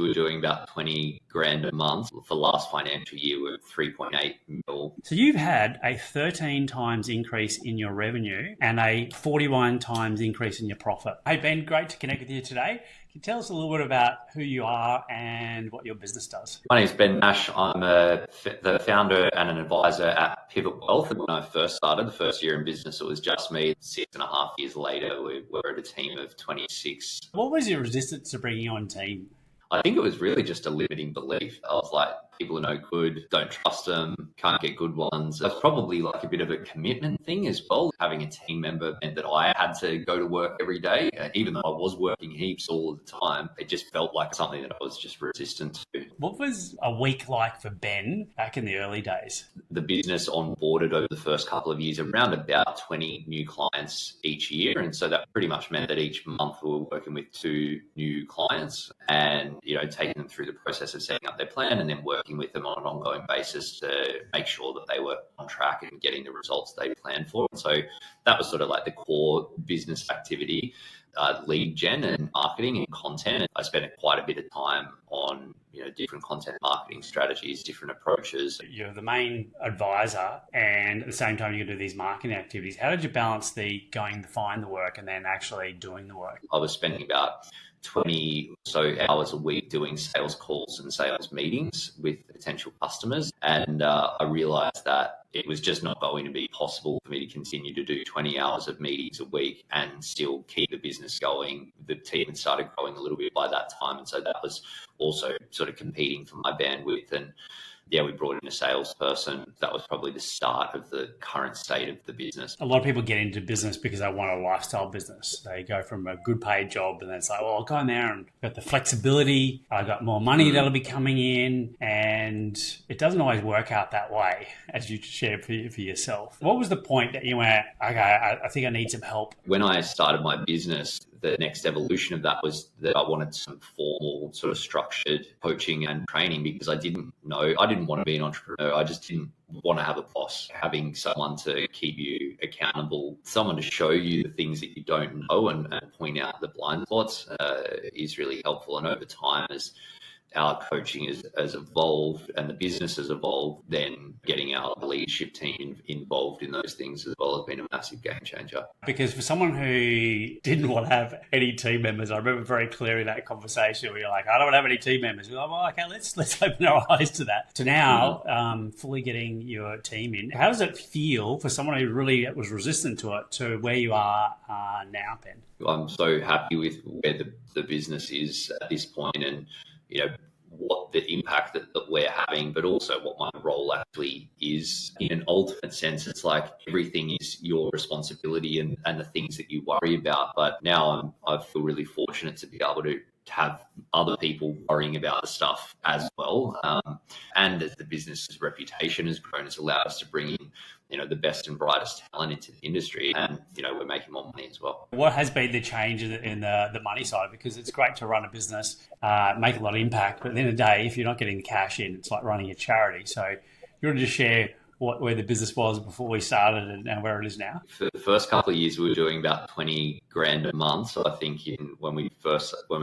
we were doing about 20 grand a month. For last financial year, we were 3.8 mil. So you've had a 13 times increase in your revenue and a 41 times increase in your profit. Hey Ben, great to connect with you today. Can you tell us a little bit about who you are and what your business does? My name is Ben Nash. I'm the founder and an advisor at Pivot Wealth. When I first started, the first year in business, it was just me. 6.5 years later, we're at a team of 26. What was your resistance to bringing on a team? I think it was really just a limiting belief. I was like, people are no good, don't trust them, can't get good ones. That's probably like a bit of a commitment thing as well. Having a team member meant that I had to go to work every day, even though I was working heaps all the time. It just felt like something that I was just resistant to. What was a week like for Ben back in the early days? The business onboarded over the first couple of years around about 20 new clients each year. And so that pretty much meant that each month we were working with 2 new clients and, taking them through the process of setting up their plan and then working with them on an ongoing basis to make sure that they were on track and getting the results they planned for. And so that was sort of like the core business activity, lead gen and marketing and content. I spent quite a bit of time on different content marketing strategies, different approaches. You're the main advisor and at the same time you do these marketing activities. How did you balance the going to find the work and then actually doing the work? I was spending about 20 or so hours a week doing sales calls and sales meetings with potential customers. And I realized that it was just not going to be possible for me to continue to do 20 hours of meetings a week and still keep the business going. The team had started growing a little bit by that time. And so that was also sort of competing for my bandwidth. And we brought in a salesperson. That was probably the start of the current state of the business. A lot of people get into business because they want a lifestyle business. They go from a good paid job and then it's like, well, I'll go in there and I've got the flexibility. I've got more money that'll be coming in. And it doesn't always work out that way, as you shared for yourself. What was the point that you went, okay, I think I need some help? When I started my business, the next evolution of that was that I wanted some formal sort of structured coaching and training because I didn't want to be an entrepreneur. I just didn't want to have a boss. Having someone to keep you accountable, someone to show you the things that you don't know and point out the blind spots is really helpful. And over time, as our coaching has evolved and the business has evolved, then getting our leadership team involved in those things as well has been a massive game changer. Because for someone who didn't want to have any team members, I remember very clearly that conversation where you're like, I don't want to have any team members. We're like, well, okay, let's open our eyes to that. To now, fully getting your team in. How does it feel for someone who really was resistant to it to where you are now, Ben? I'm so happy with where the business is at this point and what the impact that we're having, but also what my role actually is. In an ultimate sense, it's like everything is your responsibility and the things that you worry about. But now I feel really fortunate to be able to have other people worrying about the stuff as well. And as the business's reputation has grown, it's allowed us to bring in the best and brightest talent into the industry, and we're making more money as well. What has been the change in the money side? Because it's great to run a business, make a lot of impact, but at the end of the day, if you're not getting the cash in, it's like running a charity. So you want to just share where the business was before we started and where it is now? For the first couple of years, we were doing about 20 grand a month. So I think when we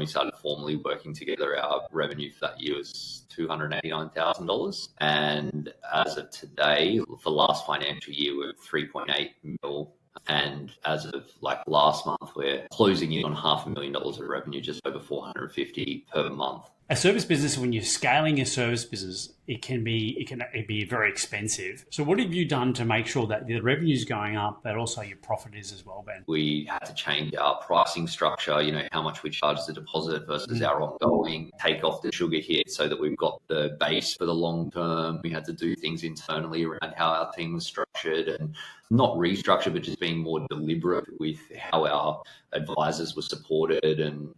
started formally working together, our revenue for that year was $289,000. And as of today, for last financial year, we're 3.8 mil. And as of last month, we're closing in on $500,000 of revenue, just over 450 per month. A service business, when you're scaling your service business, it can be very expensive. So what have you done to make sure that the revenue is going up, but also your profit is as well, Ben? We had to change our pricing structure, how much we charge as a deposit versus our ongoing, take off the sugar hit so that we've got the base for the long term. We had to do things internally around how our team was structured and not restructure, but just being more deliberate with how our advisors were supported and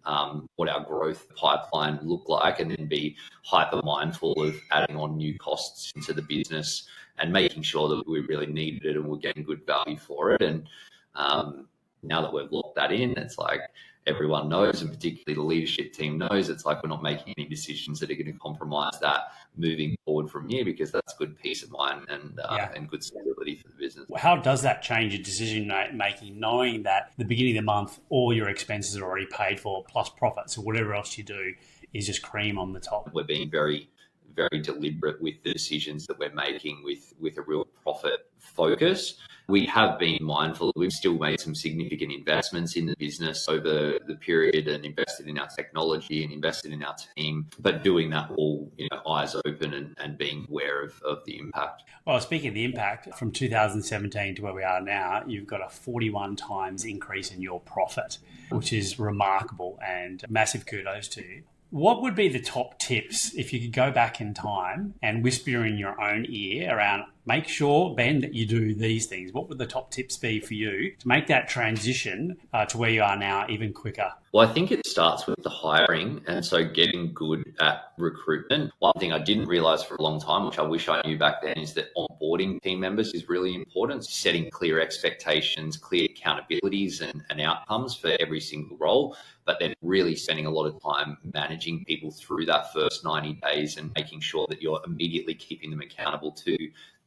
what our growth pipeline looked like, and then be hyper mindful of adding on new costs into the business and making sure that we really needed it and we're getting good value for it. And now that we've locked that in, it's like everyone knows, and particularly the leadership team knows, it's like we're not making any decisions that are going to compromise that moving forward from here, because that's good peace of mind and good stability for the business. How does that change your decision making, knowing that at the beginning of the month all your expenses are already paid for plus profit? So whatever else you do is just cream on the top. We're being very, very deliberate with the decisions that we're making with a real profit focus. We have been mindful. We've still made some significant investments in the business over the period and invested in our technology and invested in our team, but doing that all, eyes open and being aware of the impact. Well, speaking of the impact, from 2017 to where we are now, you've got a 41 times increase in your profit, which is remarkable and massive kudos to you. What would be the top tips if you could go back in time and whisper in your own ear around, make sure, Ben, that you do these things? What would the top tips be for you to make that transition to where you are now even quicker? Well, I think it starts with the hiring, and so getting good at recruitment. One thing I didn't realize for a long time, which I wish I knew back then, is that onboarding team members is really important. Setting clear expectations, clear accountabilities and outcomes for every single role, but then really spending a lot of time managing people through that first 90 days and making sure that you're immediately keeping them accountable to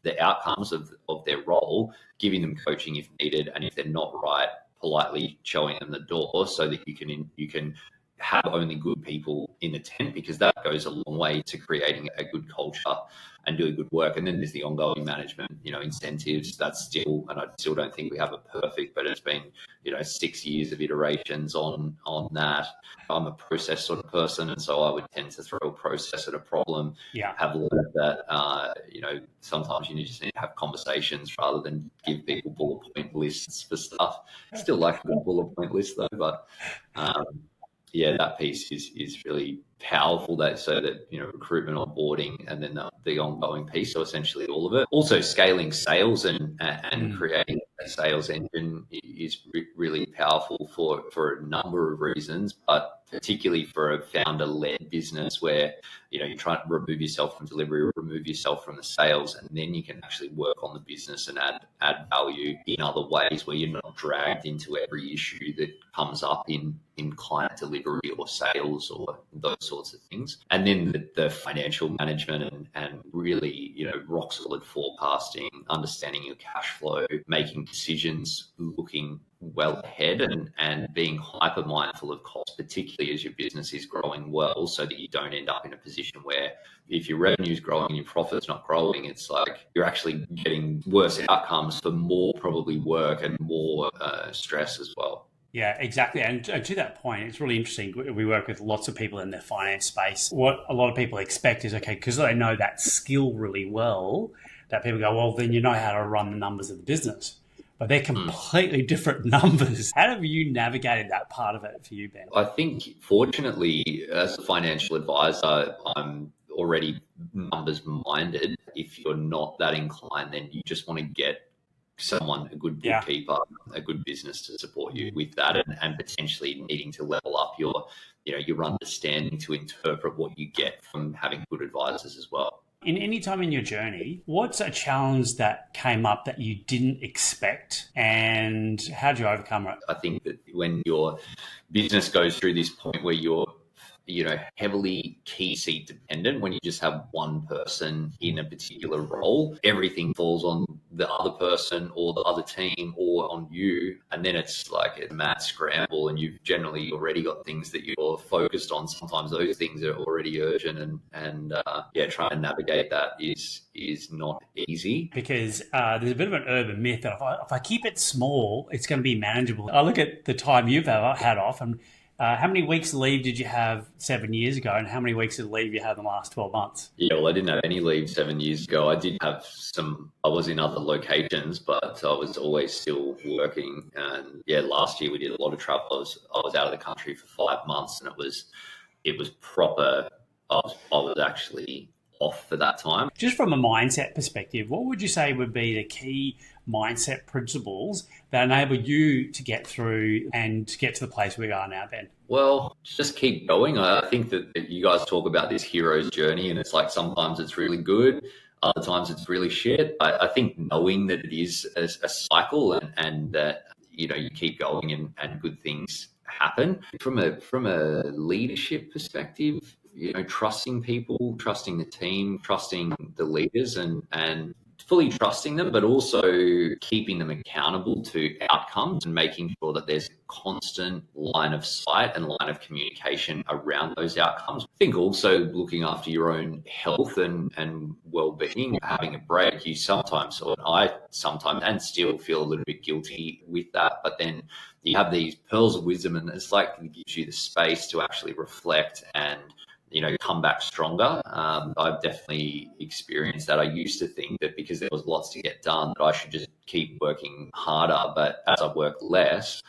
the outcomes of their role, giving them coaching if needed, and if they're not right, politely showing them the door so that you can have only good people in the tent, because that goes a long way to creating a good culture and doing good work. And then there's the ongoing management, incentives. That's still, and I still don't think we have it perfect, but it's been, 6 years of iterations on that. I'm a process sort of person, and so I would tend to throw a process at a problem. Yeah. Have learned that, sometimes you just need to have conversations rather than give people bullet point lists for stuff. Still like a good bullet point list though, but that piece is really powerful. So that recruitment, onboarding, and then the ongoing piece. So essentially all of it. Also scaling sales and creating a sales engine is really powerful for a number of reasons, but particularly for a founder-led business where you try to remove yourself from delivery, remove yourself from the sales, and then you can actually work on the business and add value in other ways where you're not dragged into every issue that comes up in client delivery or sales or those sorts of things. And then the financial management and really, rock solid forecasting, understanding your cash flow, making decisions, looking well ahead and being hyper mindful of costs, particularly as your business is growing well, so that you don't end up in a position where if your revenue is growing and your profit's not growing, it's like you're actually getting worse outcomes for more probably work and more stress as well. Yeah, exactly. And to that point, it's really interesting. We work with lots of people in the finance space. What a lot of people expect is, okay, because they know that skill really well, that people go, well, then you know how to run the numbers of the business. But they're completely different numbers. How have you navigated that part of it for you, Ben? I think, fortunately, as a financial advisor, I'm already numbers minded. If you're not that inclined, then you just want to get someone, a good bookkeeper, a good business to support you with that, and potentially needing to level up your understanding to interpret what you get from having good advisors as well. In any time in your journey, what's a challenge that came up that you didn't expect, and how did you overcome it? I think that when your business goes through this point where you're heavily key seat dependent, when you just have one person in a particular role, everything falls on the other person or the other team or on you. And then it's like a mad scramble, and you've generally already got things that you're focused on. Sometimes those things are already urgent, and trying to navigate that is not easy. Because there's a bit of an urban myth that if I keep it small, it's going to be manageable. I look at the time you've had off, and how many weeks leave did you have 7 years ago, and how many weeks of leave you had in the last 12 months? Yeah, well, I didn't have any leave 7 years ago. I did have I was in other locations, but I was always still working. And last year we did a lot of travel. I was out of the country for 5 months, and it was proper. I was actually off for that time. Just from a mindset perspective, what would you say would be the key mindset principles that enable you to get through and to get to the place we are now, Ben? Well, just keep going. I think that you guys talk about this hero's journey, and it's like sometimes it's really good, other times it's really shit. I think knowing that it is a cycle and that you keep going and good things happen. From a leadership perspective, trusting people, trusting the team, trusting the leaders, and fully trusting them, but also keeping them accountable to outcomes and making sure that there's a constant line of sight and line of communication around those outcomes. I think also looking after your own health and well-being, having a break, you sometimes, or I sometimes, and still feel a little bit guilty with that, but then you have these pearls of wisdom, and it's like it gives you the space to actually reflect and come back stronger. I've definitely experienced that. I used to think that because there was lots to get done, that I should just keep working harder. But as I work less,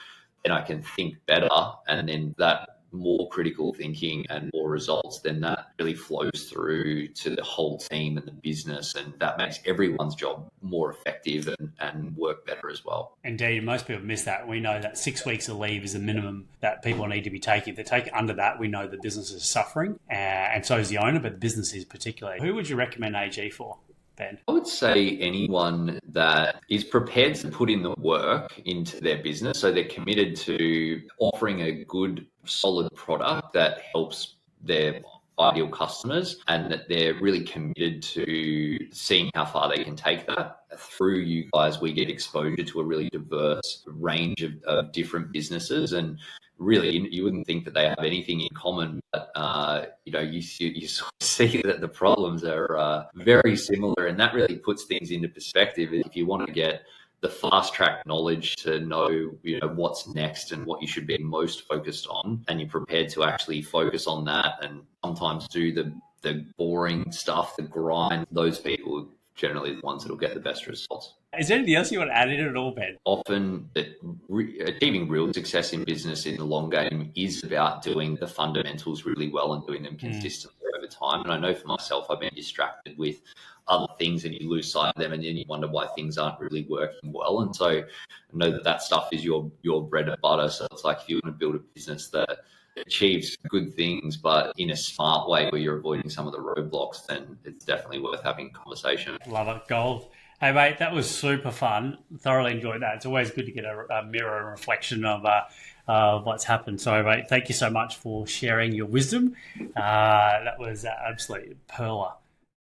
then I can think better, and then that more critical thinking and more results, then that really flows through to the whole team and the business, and that makes everyone's job more effective and work better as well. Indeed, most people miss that. We know that 6 weeks of leave is the minimum that people need to be taking. If they take under that, we know the business is suffering, and so is the owner, but the business is particularly. Who would you recommend AG for, Ben? I would say anyone that is prepared to put in the work into their business, so they're committed to offering a good, solid product that helps their ideal customers, and that they're really committed to seeing how far they can take that. Through you guys, we get exposure to a really diverse range of different businesses, and really you wouldn't think that they have anything in common, but you sort of see that the problems are very similar, and that really puts things into perspective. If you want to get the fast track knowledge to know what's next and what you should be most focused on, and you're prepared to actually focus on that and sometimes do the boring stuff, the grind, those people are generally the ones that will get the best results. Is there anything else you want to add in at all, Ben? Often achieving real success in business in the long game is about doing the fundamentals really well and doing them consistently over time. And I know for myself, I've been distracted with other things and you lose sight of them, and then you wonder why things aren't really working well. And so I know that stuff is your bread and butter. So it's like if you want to build a business that achieves good things, but in a smart way where you're avoiding some of the roadblocks, then it's definitely worth having a conversation. Love it. Gold. Hey, mate, that was super fun. Thoroughly enjoyed that. It's always good to get a mirror and reflection of what's happened. So, mate, thank you so much for sharing your wisdom. That was absolutely perler.